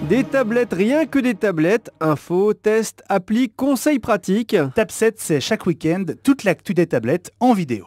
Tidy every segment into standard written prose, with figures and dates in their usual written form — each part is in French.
Des tablettes, rien que des tablettes, infos, tests, applis, conseils pratiques. Tab 7, c'est chaque week-end, toute l'actu des tablettes en vidéo.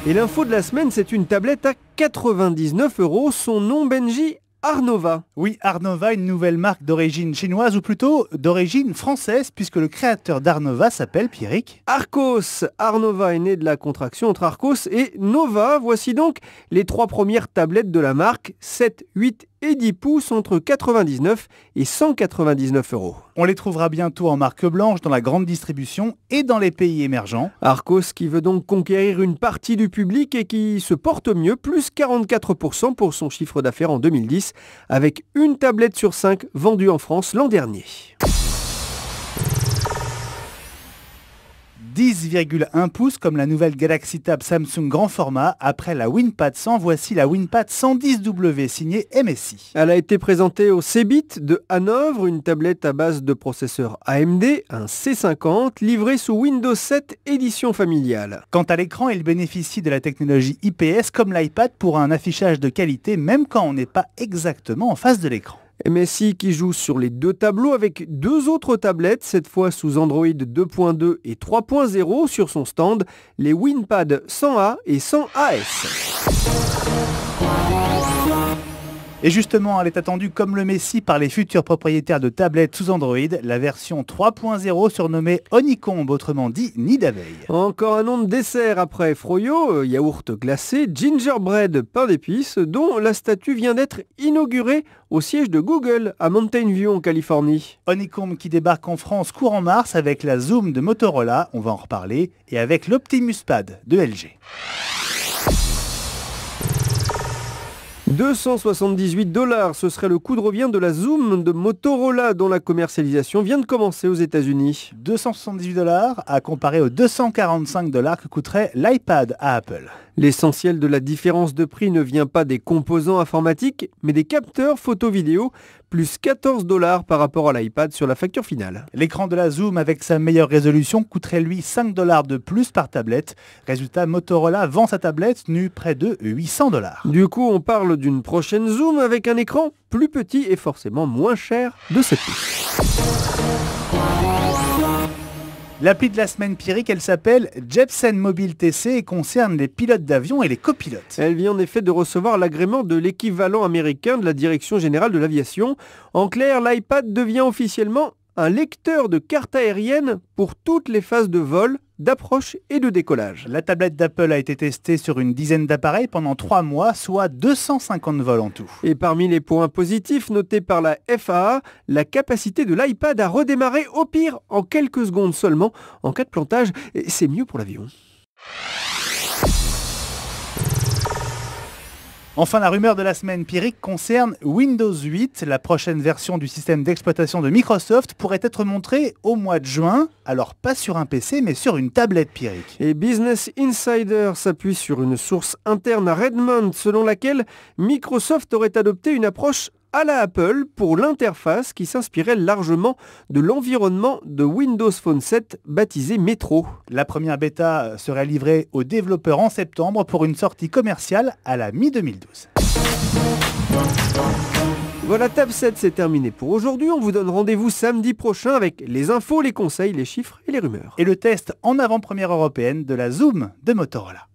Et l'info de la semaine, c'est une tablette à 99 €. Son nom, Benji, Arnova. Oui, Arnova, une nouvelle marque d'origine chinoise, ou plutôt d'origine française, puisque le créateur d'Arnova s'appelle Pierrick Arcos. Arnova est né de la contraction entre Arcos et Nova. Voici donc les 3 premières tablettes de la marque, 7, 8 et 10 pouces entre 99 et 199 €. On les trouvera bientôt en marque blanche dans la grande distribution et dans les pays émergents. Arcos qui veut donc conquérir une partie du public et qui se porte mieux, plus 44% pour son chiffre d'affaires en 2010, avec une tablette sur 5 vendue en France l'an dernier. 10,1 pouces comme la nouvelle Galaxy Tab Samsung grand format. Après la WinPad 100, voici la WinPad 110W signée MSI. Elle a été présentée au CeBIT de Hanovre, une tablette à base de processeur AMD, un C50, livrée sous Windows 7 édition familiale. Quant à l'écran, il bénéficie de la technologie IPS comme l'iPad pour un affichage de qualité même quand on n'est pas exactement en face de l'écran. MSI qui joue sur les 2 tableaux avec 2 autres tablettes, cette fois sous Android 2.2 et 3.0 sur son stand, les WinPad 100A et 100AS. Et justement, elle est attendue comme le Messi par les futurs propriétaires de tablettes sous Android, la version 3.0 surnommée Honeycomb, autrement dit nid d'abeille. Encore un nom de dessert après Froyo, yaourt glacé, gingerbread, pain d'épices, dont la statue vient d'être inaugurée au siège de Google à Mountain View en Californie. Honeycomb qui débarque en France courant mars avec la Zoom de Motorola, on va en reparler, et avec l'Optimus Pad de LG. 278 $, ce serait le coût de revient de la Zoom de Motorola dont la commercialisation vient de commencer aux États-Unis. 278 $ à comparer aux 245 $ que coûterait l'iPad à Apple. L'essentiel de la différence de prix ne vient pas des composants informatiques, mais des capteurs photo-vidéo, plus 14 $ par rapport à l'iPad sur la facture finale. L'écran de la Zoom avec sa meilleure résolution coûterait lui 5 $ de plus par tablette. Résultat, Motorola vend sa tablette nue près de 800 $. Du coup, on parle d'une prochaine Zoom avec un écran plus petit et forcément moins cher de 7 pouces. L'appli de la semaine Pierrick, elle s'appelle Jepsen Mobile TC et concerne les pilotes d'avion et les copilotes. Elle vient en effet de recevoir l'agrément de l'équivalent américain de la Direction générale de l'aviation. En clair, l'iPad devient officiellement un lecteur de carte aérienne pour toutes les phases de vol, d'approche et de décollage. La tablette d'Apple a été testée sur une dizaine d'appareils pendant 3 mois, soit 250 vols en tout. Et parmi les points positifs notés par la FAA, la capacité de l'iPad à redémarrer au pire en quelques secondes seulement en cas de plantage. Et c'est mieux pour l'avion. Enfin, la rumeur de la semaine Pierrick concerne Windows 8. La prochaine version du système d'exploitation de Microsoft pourrait être montrée au mois de juin. Alors pas sur un PC, mais sur une tablette Pierrick. Et Business Insider s'appuie sur une source interne à Redmond selon laquelle Microsoft aurait adopté une approche à la Apple pour l'interface qui s'inspirait largement de l'environnement de Windows Phone 7 baptisé Metro. La première bêta serait livrée aux développeurs en septembre pour une sortie commerciale à la mi-2012. Voilà, Tab 7, c'est terminé pour aujourd'hui. On vous donne rendez-vous samedi prochain avec les infos, les conseils, les chiffres et les rumeurs. Et le test en avant-première européenne de la Zoom de Motorola.